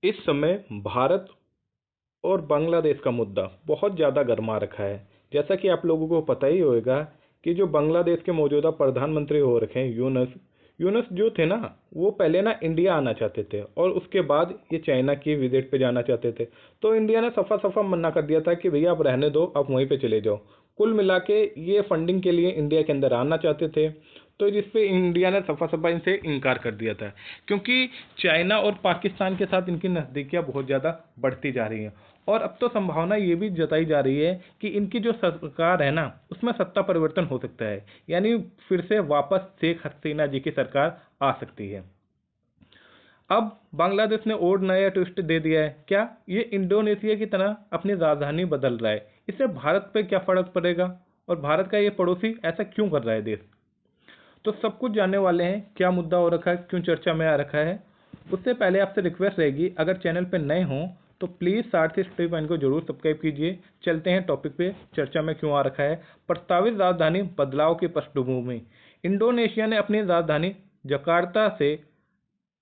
इस समय भारत और बांग्लादेश का मुद्दा बहुत ज़्यादा गर्मा रखा है। जैसा कि आप लोगों को पता ही होगा कि जो बांग्लादेश के मौजूदा प्रधानमंत्री हो रखे हैं यूनस यूनस जो थे ना, वो पहले ना इंडिया आना चाहते थे और उसके बाद ये चाइना की विजिट पे जाना चाहते थे। तो इंडिया ने सफा सफा मना कर दिया था कि भैया आप रहने दो, आप वहीं पे चले जाओ। कुल मिला के ये फंडिंग के लिए इंडिया के अंदर आना चाहते थे, तो जिस पे इंडिया ने सफा सफा इनसे इनकार कर दिया था, क्योंकि चाइना और पाकिस्तान के साथ इनकी नज़दीकियाँ बहुत ज़्यादा बढ़ती जा रही हैं। और अब तो संभावना ये भी जताई जा रही है कि इनकी जो सरकार है ना, उसमें सत्ता परिवर्तन हो सकता है, यानी फिर से वापस शेख हसीना जी की सरकार आ सकती है। अब बांग्लादेश ने और नया ट्विस्ट दे दिया है। क्या ये इंडोनेशिया की तरह अपनी राजधानी बदल रहा है? इससे भारत पे क्या फर्क पड़ेगा और भारत का ये पड़ोसी ऐसा क्यों कर रहा है देश? तो सब कुछ जानने वाले हैं, क्या मुद्दा हो रखा है, क्यों चर्चा में आ रखा है। उससे पहले आपसे रिक्वेस्ट रहेगी, अगर चैनल पर नए हों तो प्लीज़ सारथी स्टडी पॉइंट को जरूर सब्सक्राइब कीजिए। चलते हैं टॉपिक पे, चर्चा में क्यों आ रखा है। प्रस्तावित राजधानी बदलाव की पृष्ठभूमि। इंडोनेशिया ने अपनी राजधानी जकार्ता से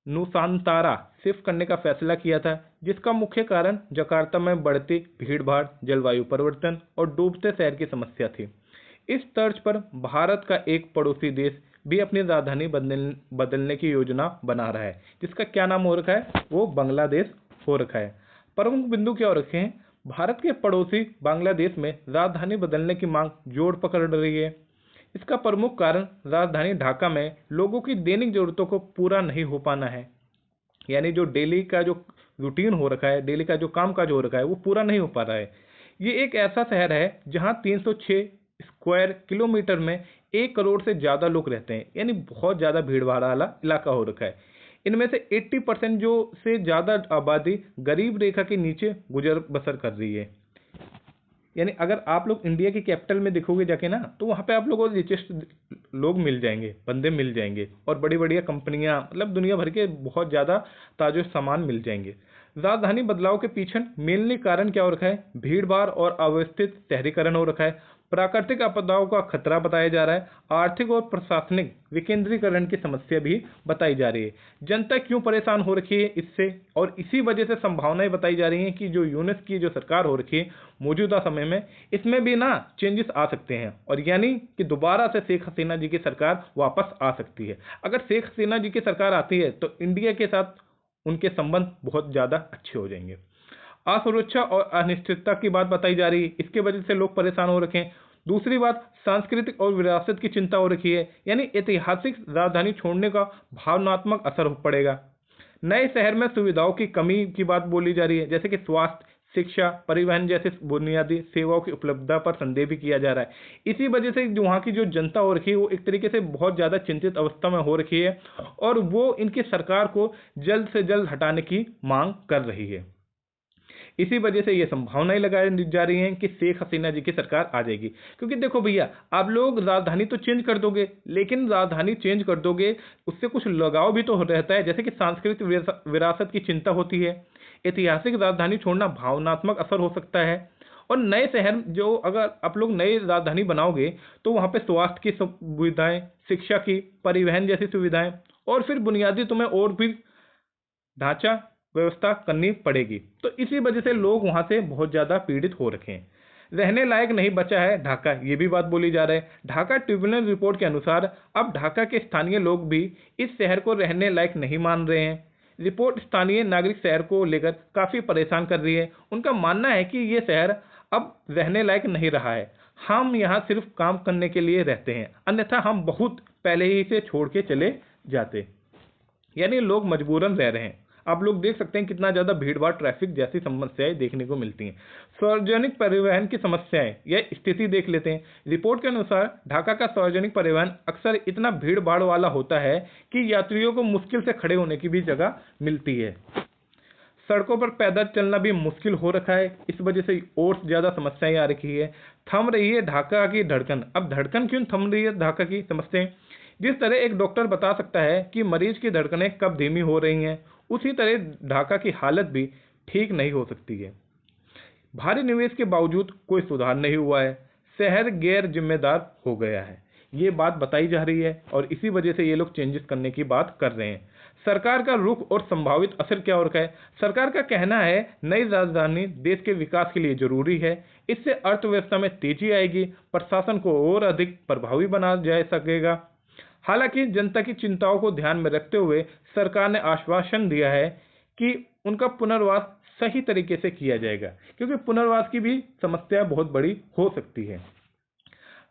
नुसांतारा शिफ्ट करने का फैसला किया था, जिसका मुख्य कारण जकार्ता में बढ़ती भीड़भाड़, जलवायु परिवर्तन और डूबते शहर की समस्या थी। इस तर्ज पर भारत का एक पड़ोसी देश भी अपनी राजधानी बदलने की योजना बना रहा है, जिसका क्या नाम हो रखा है, वो बांग्लादेश हो रखा है। प्रमुख बिंदु क्या हो रखे हैं? भारत के पड़ोसी बांग्लादेश में राजधानी बदलने की मांग जोर पकड़ रही है। इसका प्रमुख कारण राजधानी ढाका में लोगों की दैनिक जरूरतों को पूरा नहीं हो पाना है, यानी जो डेली का जो रूटीन हो रखा है, डेली का जो काम काज हो रखा है, वो पूरा नहीं हो पा रहा है। ये एक ऐसा शहर है जहां 306 स्क्वायर किलोमीटर में 1 करोड़ से ज़्यादा लोग रहते हैं, यानी बहुत ज़्यादा भीड़ भाड़ वाला इलाका हो रखा है। इनमें से 80% जो से ज़्यादा आबादी गरीब रेखा के नीचे गुजर बसर कर रही है। यानी अगर आप लोग इंडिया की कैपिटल में देखोगे जाके ना, तो वहाँ पे आप लोगों को रिचेस्ट लोग मिल जाएंगे, बंदे मिल जाएंगे, और बड़ी बढ़िया कंपनियाँ, मतलब दुनिया भर के बहुत ज़्यादा ताजो सामान मिल जाएंगे। राजधानी बदलाव के पीछे मेनली कारण क्या हो रखा है? भीड़ भाड़ और अव्यवस्थित शहरीकरण हो रखा है। प्राकृतिक आपदाओं का खतरा बताया जा रहा है। आर्थिक और प्रशासनिक विकेंद्रीकरण की समस्या भी बताई जा रही है। जनता क्यों परेशान हो रखी है इससे, और इसी वजह से संभावनाएं बताई जा रही हैं कि जो यूनिस की जो सरकार हो रखी है मौजूदा समय में, इसमें भी ना चेंजेस आ सकते हैं, और यानी कि दोबारा से शेख हसीना जी की सरकार वापस आ सकती है। अगर शेख हसीना जी की सरकार आती है तो इंडिया के साथ उनके संबंध बहुत ज़्यादा अच्छे हो जाएंगे। असुरक्षा और अनिश्चितता की बात बताई जा रही है, इसके वजह से लोग परेशान हो रखे हैं। दूसरी बात, सांस्कृतिक और विरासत की चिंता हो रखी है, यानी ऐतिहासिक राजधानी छोड़ने का भावनात्मक असर पड़ेगा। नए शहर में सुविधाओं की कमी की बात बोली जा रही है, जैसे कि स्वास्थ्य, शिक्षा, परिवहन जैसे बुनियादी सेवाओं की उपलब्धता पर संदेह भी किया जा रहा है। इसी वजह से जो वहाँ की जो जनता हो रखी है वो एक तरीके से बहुत ज़्यादा चिंतित अवस्था में हो रखी है, और वो इनकी सरकार को जल्द से जल्द हटाने की मांग कर रही है। इसी वजह से ये संभावनाएं लगाई जा रही हैं कि शेख हसीना जी की सरकार आ जाएगी। क्योंकि देखो भैया, आप लोग राजधानी तो चेंज कर दोगे, लेकिन राजधानी चेंज कर दोगे उससे कुछ लगाव भी तो रहता है, जैसे कि सांस्कृतिक विरासत की चिंता होती है। ऐतिहासिक राजधानी छोड़ना भावनात्मक असर हो सकता है। और नए शहर जो, अगर आप लोग नई राजधानी बनाओगे तो वहाँ पे स्वास्थ्य की सुविधाएं, शिक्षा की, परिवहन जैसी सुविधाएं, और फिर बुनियादी तुम्हें और भी ढांचा व्यवस्था करनी पड़ेगी। तो इसी वजह से लोग वहां से बहुत ज्यादा पीड़ित हो रखे हैं। रहने लायक नहीं बचा है ढाका, ये भी बात बोली जा रहा है। ढाका ट्रिब्यूनल रिपोर्ट के अनुसार अब ढाका के स्थानीय लोग भी इस शहर को रहने लायक नहीं मान रहे हैं। रिपोर्ट स्थानीय नागरिक शहर को लेकर काफी परेशान कर रही है। उनका मानना है कि ये शहर अब रहने लायक नहीं रहा है। हम यहाँ सिर्फ काम करने के लिए रहते हैं, अन्यथा हम बहुत पहले ही से छोड़ के चले जाते। यानी लोग मजबूरन रह रहे हैं। आप लोग देख सकते हैं कितना ज्यादा भीड़ भाड़, ट्रैफिक जैसी समस्याएं देखने को मिलती हैं। सार्वजनिक परिवहन की समस्याएं, यह स्थिति देख लेते हैं। रिपोर्ट के अनुसार ढाका का सार्वजनिक परिवहन अक्सर इतना भीड़ भाड़ वाला होता है कि यात्रियों को मुश्किल से खड़े होने की भी जगह मिलती है। सड़कों पर पैदल चलना भी मुश्किल हो रखा है। इस वजह से और ज्यादा समस्याएं आ रही है। थम रही है ढाका की धड़कन। अब धड़कन क्यों थम रही है ढाका की, समझते हैं। जिस तरह एक डॉक्टर बता सकता है कि मरीज की धड़कनें कब धीमी हो रही हैं, उसी तरह ढाका की हालत भी ठीक नहीं हो सकती है। भारी निवेश के बावजूद कोई सुधार नहीं हुआ है। शहर गैर जिम्मेदार हो गया है, ये बात बताई जा रही है, और इसी वजह से ये लोग चेंजेस करने की बात कर रहे हैं। सरकार का रुख और संभावित असर क्या हो रखा है। सरकार का कहना है नई राजधानी देश के विकास के लिए जरूरी है, इससे अर्थव्यवस्था में तेजी आएगी, प्रशासन को और अधिक प्रभावी बनाया जा सकेगा। हालांकि जनता की चिंताओं को ध्यान में रखते हुए सरकार ने आश्वासन दिया है कि उनका पुनर्वास सही तरीके से किया जाएगा, क्योंकि पुनर्वास की भी समस्या बहुत बड़ी हो सकती है।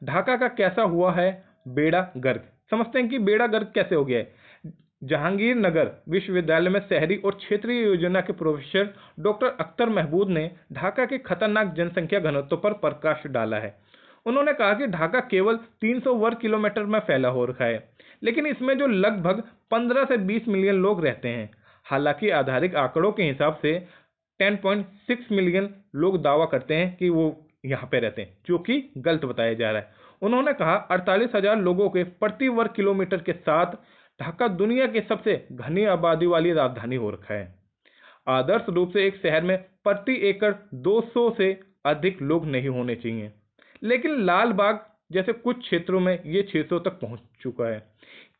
ढाका का कैसा हुआ है बेड़ा गर्क। समझते हैं कि बेड़ा गर्क कैसे हो गया है। जहांगीरनगर विश्वविद्यालय में शहरी और क्षेत्रीय योजना के प्रोफेसर डॉक्टर अख्तर महमूद ने ढाका के खतरनाक जनसंख्या घनत्व पर प्रकाश डाला है। उन्होंने कहा कि ढाका केवल 300 वर्ग किलोमीटर में फैला हो रखा है, लेकिन इसमें जो लगभग 15 से 20 मिलियन लोग रहते हैं। हालांकि आधारिक आंकड़ों के हिसाब से 10.6 मिलियन लोग दावा करते हैं कि वो यहाँ पे रहते हैं, जो कि गलत बताया जा रहा है। उन्होंने कहा 48,000 लोगों के प्रति वर्ग किलोमीटर के साथ ढाका दुनिया के सबसे घनी आबादी वाली राजधानी हो रखा है। आदर्श रूप से एक शहर में प्रति एकड़ 200 से अधिक लोग नहीं होने चाहिए, लेकिन लाल बाग जैसे कुछ क्षेत्रों में ये 600 तक पहुंच चुका है।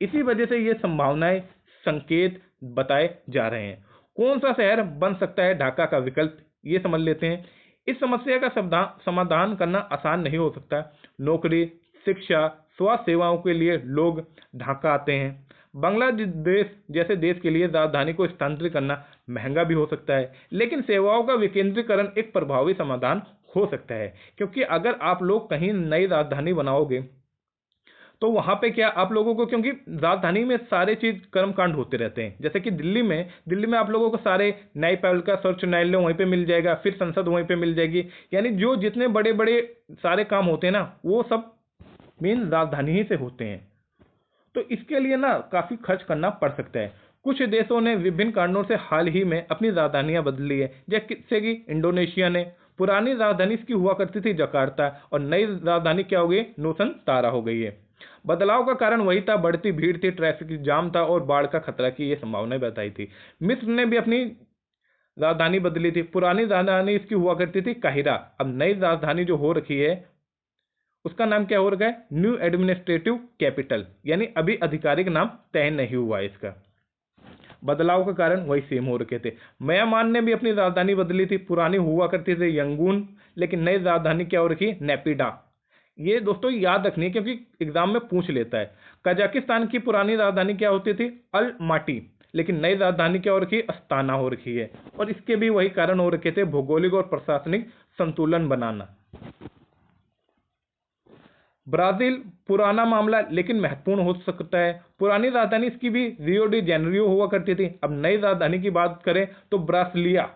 इसी वजह से ये संभावनाएं संकेत बताए जा रहे हैं। कौन सा शहर बन सकता है ढाका का विकल्प, ये समझ लेते हैं। इस समस्या का समाधान करना आसान नहीं हो सकता। नौकरी, शिक्षा, स्वास्थ्य सेवाओं के लिए लोग ढाका आते हैं। बांग्लादेश जैसे देश के लिए राजधानी को स्थानांतरित करना महंगा भी हो सकता है, लेकिन सेवाओं का विकेंद्रीकरण एक प्रभावी समाधान हो सकता है। क्योंकि अगर आप लोग कहीं नई राजधानी बनाओगे तो वहां पे क्या आप लोगों को, क्योंकि राजधानी में सारे चीज कर्मकांड होते रहते हैं। जैसे कि दिल्ली में आप लोगों को सारे न्यायपालिका सर्वोच्च न्यायालय वहीं पे मिल जाएगा, फिर संसद वहीं पे मिल जाएगी। यानी जो जितने बड़े बड़े सारे काम होते हैं ना, वो सब मेन राजधानी ही से होते हैं। तो इसके लिए ना काफी खर्च करना पड़ सकता है। कुछ देशों ने विभिन्न कारणों से हाल ही में अपनी राजधानियां बदली है, जैसे कि इंडोनेशिया ने। पुरानी राजधानी इसकी हुआ करती थी जकार्ता, और नई राजधानी क्या हो गई, नूसन हो गई है। बदलाव का कारण वही था, बढ़ती भीड़ थी, ट्रैफिक जाम था और बाढ़ का खतरा की ये संभावना बताई थी। मिस्र ने भी अपनी राजधानी बदली थी। पुरानी राजधानी इसकी हुआ करती थी काहिरा, अब नई राजधानी जो हो रखी है उसका नाम क्या हो रखा है, न्यू एडमिनिस्ट्रेटिव कैपिटल। यानी अभी आधिकारिक नाम तय नहीं हुआ है इसका। बदलाव का कारण वही सेम हो रखे थे। म्यांमार ने भी अपनी राजधानी बदली थी। पुरानी हुआ करती थी यंगून, लेकिन नई राजधानी क्या हो रखी, नेपिडा। ये दोस्तों याद रखनी है, क्योंकि एग्जाम में पूछ लेता है। कजाकिस्तान की पुरानी राजधानी क्या होती थी, अल माटी, लेकिन नई राजधानी क्या हो रखी है, अस्ताना हो रखी है। और इसके भी वही कारण हो रखे थे, भौगोलिक और प्रशासनिक संतुलन बनाना। ब्राजील पुराना मामला लेकिन महत्वपूर्ण हो सकता है। पुरानी राजधानी इसकी भी रियो डी जेनेरियो हुआ करती थी। अब नई राजधानी की बात करें तो ब्रासिलिया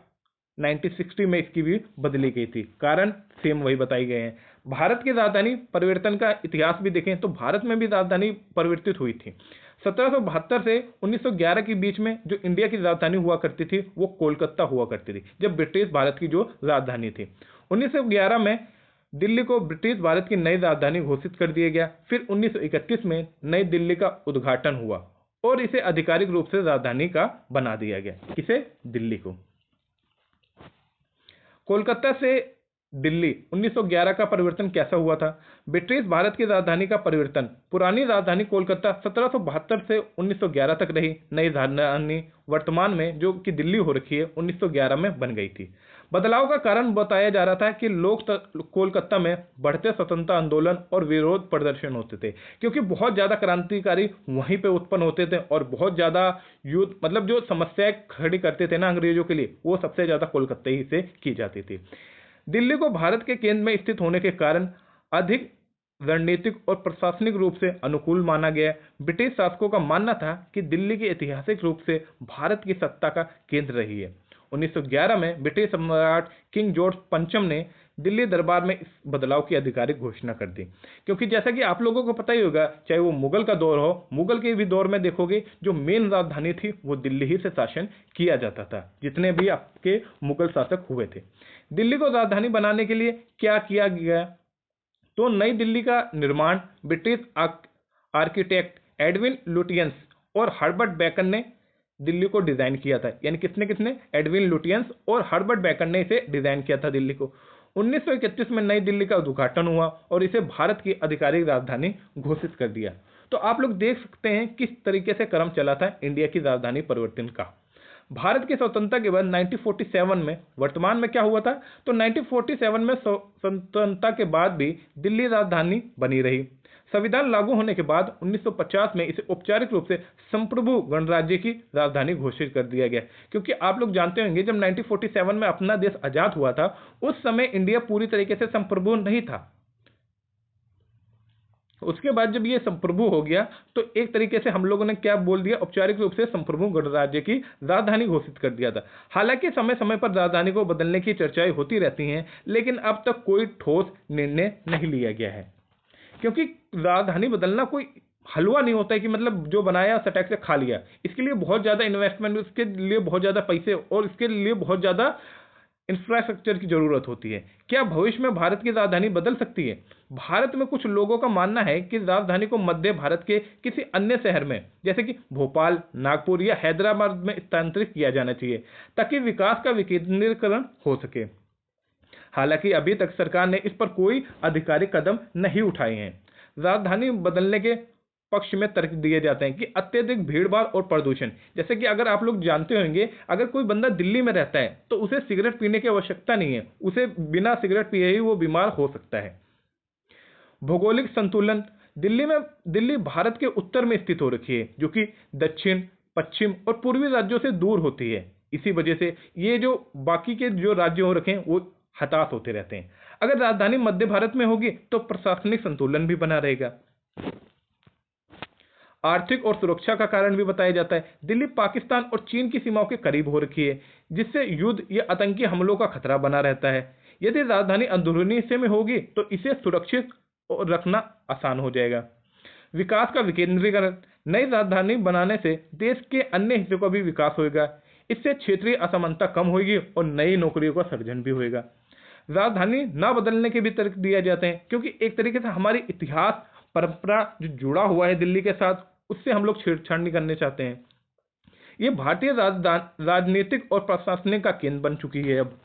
1960 में इसकी भी बदली गई थी। कारण सेम वही बताए गए हैं। भारत की राजधानी परिवर्तन का इतिहास भी देखें तो भारत में भी राजधानी परिवर्तित हुई थी। 1772 से 1911 के बीच में जो इंडिया की राजधानी हुआ करती थी वो कोलकाता हुआ करती थी, जब ब्रिटिश भारत की जो राजधानी थी। 1911 में दिल्ली को ब्रिटिश भारत की नई राजधानी घोषित कर दिया गया। फिर 1931 में नई दिल्ली का उद्घाटन हुआ और इसे आधिकारिक रूप से राजधानी का बना दिया गया, इसे दिल्ली को। कोलकाता से दिल्ली 1911 का परिवर्तन कैसा हुआ था। ब्रिटिश भारत की राजधानी का परिवर्तन, पुरानी राजधानी कोलकाता 1772 से 1911 तक रही। नई राजधानी वर्तमान में जो कि दिल्ली हो रखी है 1911 में बन गई थी। बदलाव का कारण बताया जा रहा था कि लोग कोलकाता में बढ़ते स्वतंत्रता आंदोलन और विरोध प्रदर्शन होते थे, क्योंकि बहुत ज्यादा क्रांतिकारी वहीं पे उत्पन्न होते थे और बहुत ज्यादा युद्ध, मतलब जो समस्याएं खड़ी करते थे ना अंग्रेजों के लिए, वो सबसे ज्यादा कोलकाता ही से की जाती थी। दिल्ली को भारत के केंद्र में स्थित होने के कारण अधिक रणनीतिक और प्रशासनिक रूप से अनुकूल माना गया। ब्रिटिश शासकों का मानना था कि दिल्ली की ऐतिहासिक रूप से भारत की सत्ता का केंद्र रही है। 1911 में ब्रिटिश सम्राट किंग जॉर्ज पंचम ने दिल्ली दरबार में इस बदलाव की आधिकारिक घोषणा कर दी। क्योंकि जैसा कि आप लोगों को पता ही होगा, चाहे वो मुगल का दौर हो, मुगल के भी दौर में देखोगे जो मेन राजधानी थी वो दिल्ली ही से शासन किया जाता था, जितने भी आपके मुगल शासक हुए थे। दिल्ली को राजधानी बनाने के लिए क्या किया गया, तो नई दिल्ली का निर्माण ब्रिटिश आर्किटेक्ट एडविन लुटियंस और हर्बर्ट बेकन ने दिल्ली को डिजाइन किया था। यानी किसने, एडविन लुटियंस और हर्बर्ट बेकन ने इसे डिजाइन किया था दिल्ली को। 1931 में नई दिल्ली का उद्घाटन हुआ और इसे भारत की आधिकारिक राजधानी घोषित कर दिया। तो आप लोग देख सकते हैं किस तरीके से क्रम चला था इंडिया की राजधानी परिवर्तन का। भारत की स्वतंत्रता के बाद 1947 में, वर्तमान में क्या हुआ था, तो 1947 में स्वतंत्रता के बाद भी दिल्ली राजधानी बनी रही। संविधान लागू होने के बाद 1950 में इसे औपचारिक रूप से संप्रभु गणराज्य की राजधानी घोषित कर दिया गया। क्योंकि आप लोग जानते होंगे जब 1947 में अपना देश आजाद हुआ था, उस समय इंडिया पूरी तरीके से संप्रभु नहीं था। उसके बाद जब ये संप्रभु हो गया तो एक तरीके से हम लोगों ने क्या बोल दिया, औपचारिक रूप से संप्रभु गणराज्य की राजधानी घोषित कर दिया था। हालांकि समय समय पर राजधानी को बदलने की चर्चाएं होती रहती हैं, लेकिन अब तक कोई ठोस निर्णय नहीं लिया गया है। क्योंकि राजधानी बदलना कोई हलवा नहीं होता है कि मतलब जो बनाया सटक से खा लिया। इसके लिए बहुत ज्यादा इन्वेस्टमेंट, इसके लिए बहुत ज्यादा पैसे और इसके लिए बहुत ज्यादा इंफ्रास्ट्रक्चर की जरूरत होती है। क्या भविष्य में भारत की राजधानी बदल सकती है? भारत में कुछ लोगों का मानना है कि राजधानी को मध्य भारत के किसी अन्य शहर में, जैसे कि भोपाल, नागपुर या हैदराबाद में स्थानांतरित किया जाना चाहिए, ताकि विकास का विकेंद्रीकरण हो सके। हालांकि अभी तक सरकार ने इस पर कोई आधिकारिक कदम नहीं उठाए हैं। राजधानी बदलने के पक्ष में तर्क दिए जाते हैं कि अत्यधिक भीड़भाड़ और प्रदूषण। जैसे कि अगर आप लोग जानते होंगे, अगर कोई बंदा दिल्ली में रहता है तो उसे सिगरेट पीने की आवश्यकता नहीं है, उसे बिना सिगरेट पिए ही वो बीमार हो सकता है। भौगोलिक संतुलन, दिल्ली भारत के उत्तर में स्थित हो रखी है, जो कि दक्षिण, पश्चिम और पूर्वी राज्यों से दूर होती है। इसी वजह से ये जो बाकी के जो राज्य हो रखे हैं वो हताश होते रहते हैं। अगर राजधानी मध्य भारत में होगी तो प्रशासनिक संतुलन भी बना रहेगा। आर्थिक और सुरक्षा का कारण भी बताया जाता है। दिल्ली पाकिस्तान और चीन की सीमाओं के करीब हो रखी है, जिससे युद्ध या आतंकी हमलों का खतरा बना रहता है। यदि राजधानी अंदरूनी हिस्से में होगी तो इसे सुरक्षित रखना आसान हो जाएगा। विकास का विकेंद्रीकरण, नई राजधानी बनाने से देश के अन्य हिस्सों का भी विकास होगा। इससे क्षेत्रीय असमानता कम होगी और नई नौकरियों का सृजन भी होगा। राजधानी न बदलने के भी तर्क दिए जाते हैं, क्योंकि एक तरीके से हमारी इतिहास परंपरा जो जुड़ा हुआ है दिल्ली के साथ, उससे हम लोग छेड़छाड़ नहीं करने चाहते हैं। ये भारतीय राजनीतिक और प्रशासनिक का केंद्र बन चुकी है। अब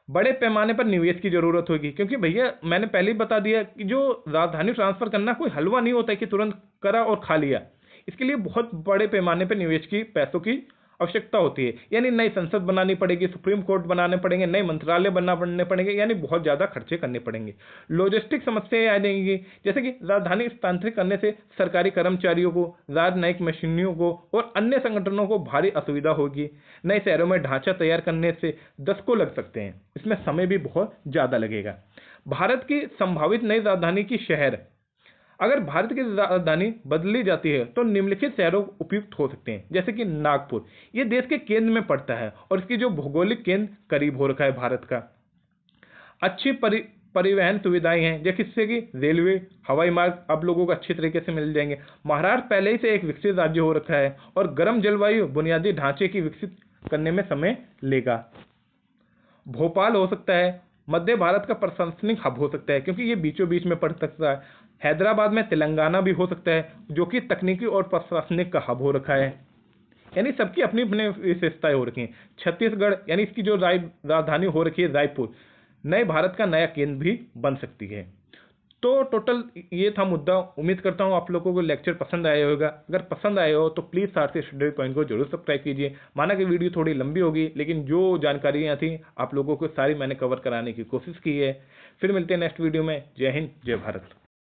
बड़े पैमाने पर निवेश की जरूरत होगी, क्योंकि भैया मैंने पहले ही बता दिया कि जो राजधानी ट्रांसफर करना कोई हलवा नहीं होता है कि तुरंत करा और खा लिया। इसके लिए बहुत बड़े पैमाने पर निवेश की, पैसों की आवश्यकता होती है। यानी नई संसद बनानी पड़ेगी, सुप्रीम कोर्ट बनाने पड़ेंगे, नए मंत्रालय बनने पड़ेंगे, यानी बहुत ज्यादा खर्चे करने पड़ेंगे। लॉजिस्टिक समस्याएं आ जाएंगी, जैसे कि राजधानी स्थानांतरित करने से सरकारी कर्मचारियों को, राजनयिक मशीनियों को और अन्य संगठनों को भारी असुविधा होगी। नए शहरों में ढांचा तैयार करने से दशकों लग सकते हैं, इसमें समय भी बहुत ज्यादा लगेगा। भारत की संभावित नई राजधानी की शहर, अगर भारत की राजधानी बदली जाती है तो निम्नलिखित शहरों उपयुक्त हो सकते हैं, जैसे कि नागपुर, ये देश के केंद्र में पड़ता है और इसकी जो भौगोलिक केंद्र करीब हो रखा है भारत का। अच्छी परिवहन सुविधाएं हैं, जैसे कि रेलवे, हवाई मार्ग अब लोगों को अच्छे तरीके से मिल जाएंगे। महाराष्ट्र पहले ही से एक विकसित राज्य हो रखा है और गर्म जलवायु बुनियादी ढांचे की विकसित करने में समय लेगा। भोपाल हो सकता है, मध्य भारत का प्रशासनिक हब हो सकता है, क्योंकि ये बीचों बीच में पड़ सकता है। हैदराबाद में तेलंगाना भी हो सकता है, जो कि तकनीकी और प्रशासनिक का हब हो रखा है। यानी सबकी अपनी अपनी विशेषताएं हो रखी हैं। छत्तीसगढ़, यानी इसकी जो राजधानी हो रखी है रायपुर, नए भारत का नया केंद्र भी बन सकती है। तो टोटल ये था मुद्दा। उम्मीद करता हूँ आप लोगों को लेक्चर पसंद आया होगा। अगर पसंद आया हो तो प्लीज़ सारथी स्टडी पॉइंट को जरूर सब्सक्राइब कीजिए। माना कि वीडियो थोड़ी लंबी होगी, लेकिन जो जानकारियाँ थी आप लोगों को सारी मैंने कवर कराने की कोशिश की है। फिर मिलते हैं नेक्स्ट वीडियो में। जय हिंद, जय भारत।